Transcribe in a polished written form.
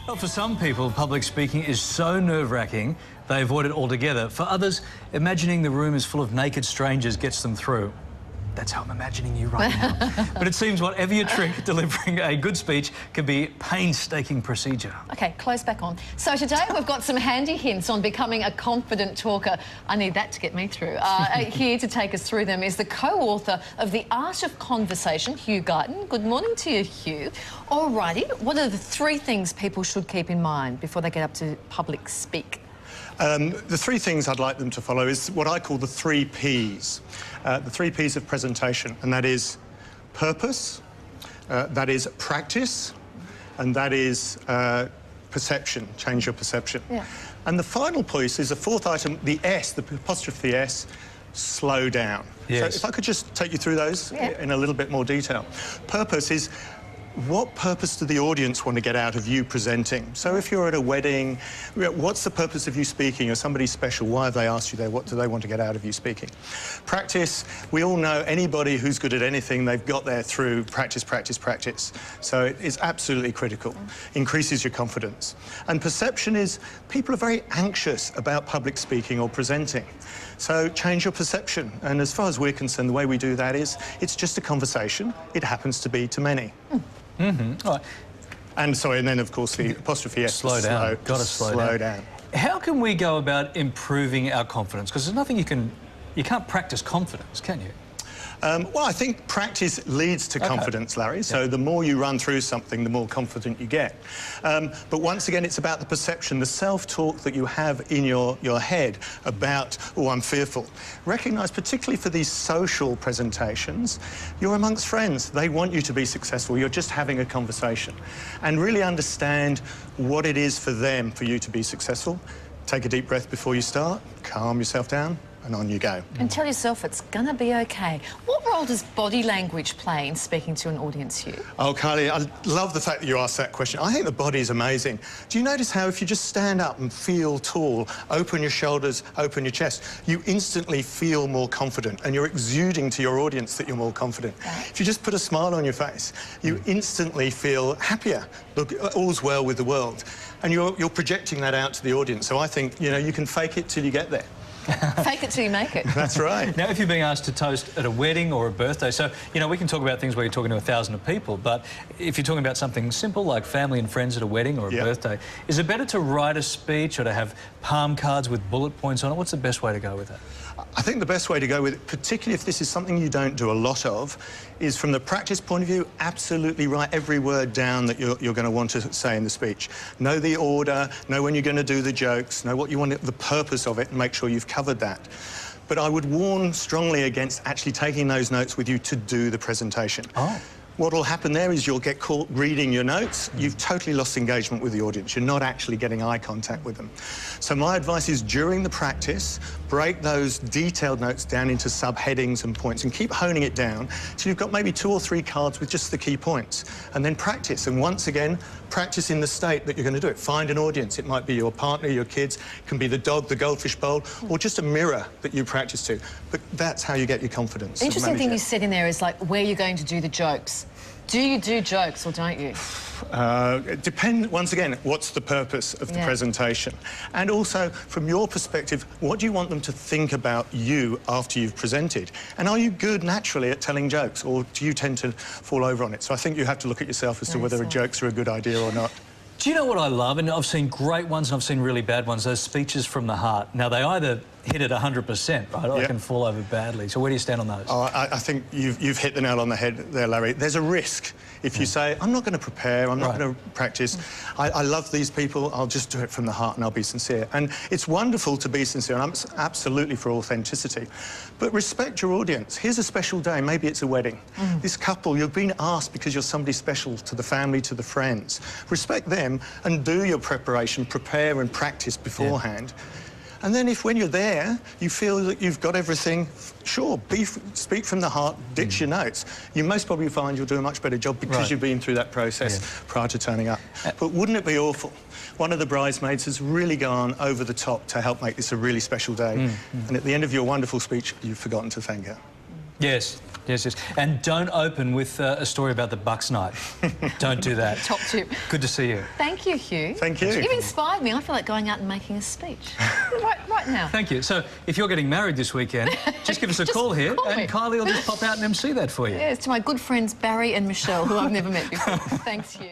Well, for some people, public speaking is so nerve-wracking they avoid it altogether. For others, imagining the room is full of naked strangers gets them through. That's how I'm imagining you right now. But it seems whatever your trick, delivering a good speech can be a painstaking procedure. OK, close back on. So today we've got some handy hints on becoming a confident talker. I need that to get me through. Here to take us through them is the co-author of The Art of Conversation, Hugh Guyton. Good morning to you, Hugh. All righty, what are the 3 things people should keep in mind before they get up to public speak? The 3 things I'd like them to follow is what I call the 3 Ps. The 3 Ps of presentation, and that is purpose, that is practice, and that is perception, change your perception. Yeah. And the final piece is the 4th item, the S, the apostrophe S, slow down. Yes. So if I could just take you through those in a little bit more detail. Purpose is, what purpose do the audience want to get out of you presenting? So if you're at a wedding, what's the purpose of you speaking? Or somebody special, why have they asked you there? What do they want to get out of you speaking? Practice, we all know anybody who's good at anything, they've got there through practice, practice, practice. So it's absolutely critical. Increases your confidence. And perception is, people are very anxious about public speaking or presenting. So change your perception. And as far as we're concerned, the way we do that is, it's just a conversation. It happens to be to many. Mm-hmm. Right. And sorry, and then of course the apostrophe S. Slow down. Got to slow down. How can we go about improving our confidence? Because there's nothing you can't practice confidence, can you? Well, I think practice leads to confidence, Larry. So the more you run through something, the more confident you get. But once again, it's about the perception, the self-talk that you have in your head about, oh, I'm fearful. Recognise, particularly for these social presentations, you're amongst friends. They want you to be successful. You're just having a conversation. And really understand what it is for them for you to be successful. Take a deep breath before you start, calm yourself down, and on you go. And tell yourself it's gonna be okay. What role does body language play in speaking to an audience, Hugh? Oh, Kylie, I love the fact that you asked that question. I think the body is amazing. Do you notice how if you just stand up and feel tall, open your shoulders, open your chest, you instantly feel more confident and you're exuding to your audience that you're more confident. Right. If you just put a smile on your face, you instantly feel happier. Look, all's well with the world. And you're projecting that out to the audience. So I think, you know, you can fake it till you get there. Fake it till you make it. That's right. Now, if you're being asked to toast at a wedding or a birthday, so, you know, we can talk about things where you're talking to 1,000 people, but if you're talking about something simple like family and friends at a wedding or a birthday, is it better to write a speech or to have palm cards with bullet points on it? What's the best way to go with that? I think the best way to go with it, particularly if this is something you don't do a lot of, is from the practice point of view, absolutely write every word down that you're going to want to say in the speech. Know the order, know when you're going to do the jokes, know what you want, the purpose of it, and make sure you've covered that. But I would warn strongly against actually taking those notes with you to do the presentation. Oh. What will happen there is you'll get caught reading your notes. You've totally lost engagement with the audience. You're not actually getting eye contact with them. So my advice is during the practice, break those detailed notes down into subheadings and points and keep honing it down till you've got maybe 2 or 3 cards with just the key points. And then practice. And once again, practice in the state that you're going to do it. Find an audience. It might be your partner, your kids. It can be the dog, the goldfish bowl, or just a mirror that you practice to. But that's how you get your confidence. The interesting thing you said in there is, like, where you're going to do the jokes. Do you do jokes or don't you? It depends, once again, what's the purpose of the presentation? And also, from your perspective, what do you want them to think about you after you've presented? And are you good naturally at telling jokes, or do you tend to fall over on it? So I think you have to look at yourself as to whether jokes are a good idea or not. Do you know what I love? And I've seen great ones and I've seen really bad ones, those speeches from the heart. Now, they either hit it 100%, right, or they can fall over badly. So where do you stand on those? Oh, I think you've hit the nail on the head there, Larry. There's a risk if you say, I'm not going to prepare, I'm not going to practice. I love these people, I'll just do it from the heart and I'll be sincere. And it's wonderful to be sincere, and I'm absolutely for authenticity. But respect your audience. Here's a special day, maybe it's a wedding. This couple, you've been asked because you're somebody special to the family, to the friends. Respect them and do your preparation, prepare and practice beforehand. And then if, when you're there, you feel that you've got everything, sure, speak from the heart, ditch your notes. You most probably find you'll do a much better job because you've been through that process prior to turning up. But wouldn't it be awful? One of the bridesmaids has really gone over the top to help make this a really special day. And at the end of your wonderful speech, you've forgotten to thank her. Yes, yes, yes. And don't open with a story about the Bucks night. Don't do that. Top tip. Good to see you. Thank you, Hugh. Thank you. You've inspired me. I feel like going out and making a speech right now. Thank you. So, if you're getting married this weekend, just give us a call here call me. and Kylie will just pop out and MC that for you. Yes, to my good friends Barry and Michelle, who I've never met before. Thanks, Hugh.